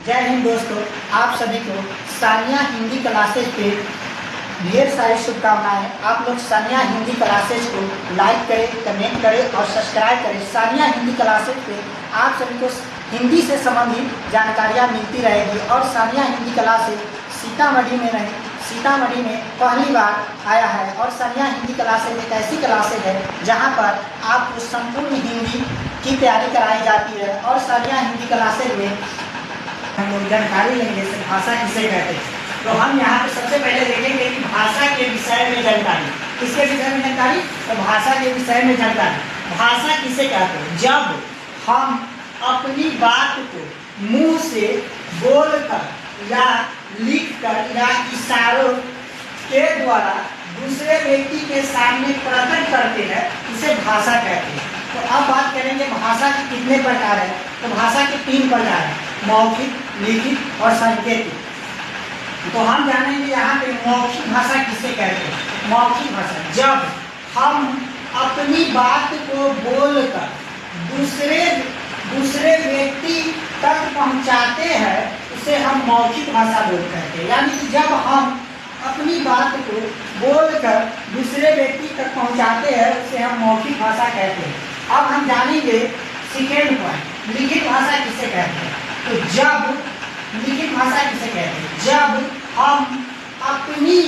जय हिंद दोस्तों, आप सभी को सानिया हिंदी क्लासेज पे ढेर सारी शुभकामनाएं। आप लोग सानिया हिंदी क्लासेज को लाइक करें, कमेंट करें और सब्सक्राइब करें। सानिया हिंदी क्लासेज पे आप सभी को हिंदी से संबंधित जानकारियां मिलती रहेगी। और सानिया हिंदी क्लासेज सीतामढ़ी में नहीं, सीतामढ़ी में पहली बार आया है। और सानिया हिंदी क्लासेज एक ऐसी क्लासेज है जहां पर आपको संपूर्ण हिंदी की तैयारी कराई जाती है। और सानिया हिंदी क्लासेज में हम लोग जानकारी लेंगे से भाषा किसे कहते हैं। तो हम यहाँ पे सबसे पहले देखेंगे कि भाषा के विषय में जानकारी। किसके विषय में जानकारी? तो भाषा के विषय में जानकारी। भाषा किसे कहते हैं? जब हम अपनी बात को मुंह से बोलकर या लिखकर या इशारों के द्वारा दूसरे व्यक्ति के सामने प्रकट करते हैं, उसे भाषा कहते हैं। तो अब बात करेंगे भाषा के कितने प्रकार है। तो भाषा के 3 प्रकार है, मौखिक, लिखित और सांकेतिक। तो हम जानेंगे यहाँ पे मौखिक भाषा किसे कहते हैं। मौखिक भाषा जब हम अपनी बात को बोलकर दूसरे व्यक्ति तक पहुँचाते हैं, उसे हम मौखिक भाषा कहते हैं। यानी कि जब हम अपनी बात को बोलकर दूसरे व्यक्ति तक पहुँचाते हैं, उसे हम मौखिक भाषा कहते हैं। अब हम जानेंगे सेकेंड पॉइंट, लिखित भाषा किसे कहते हैं। तो जब लिखित भाषा किसे कहते हैं? जब हम अपनी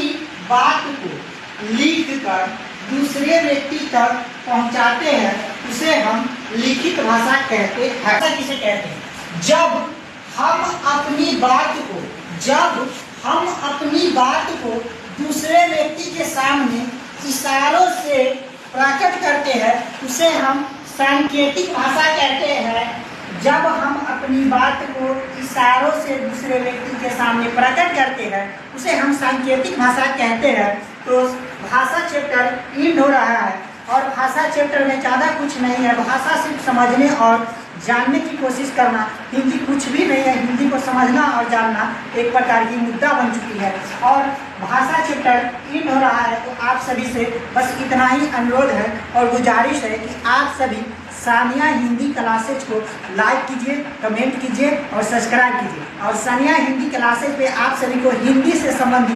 बात को लिखकर दूसरे व्यक्ति तक पहुंचाते हैं, उसे हम लिखित भाषा कहते हैं। भाषा किसे कहते हैं? जब हम अपनी बात को दूसरे व्यक्ति के सामने इशारों से प्रकट करते हैं, उसे हम सांकेतिक भाषा कहते हैं। जब हम अपनी बात को इशारों से दूसरे व्यक्ति के सामने प्रकट करते हैं, उसे हम सांकेतिक भाषा कहते हैं। तो भाषा चैप्टर एंड हो रहा है और भाषा चैप्टर में ज़्यादा कुछ नहीं है। भाषा सिर्फ समझने और जानने की कोशिश करना, हिंदी कुछ भी नहीं है। हिंदी को समझना और जानना एक प्रकार की मुद्दा बन चुकी है और भाषा चैप्टर एंड हो रहा है। तो आप सभी से बस इतना ही अनुरोध है और गुजारिश है कि आप सभी सानिया हिंदी क्लासेज को लाइक कीजिए, कमेंट कीजिए और सब्सक्राइब कीजिए। और सानिया हिंदी क्लासेज पे आप सभी को हिंदी से संबंधित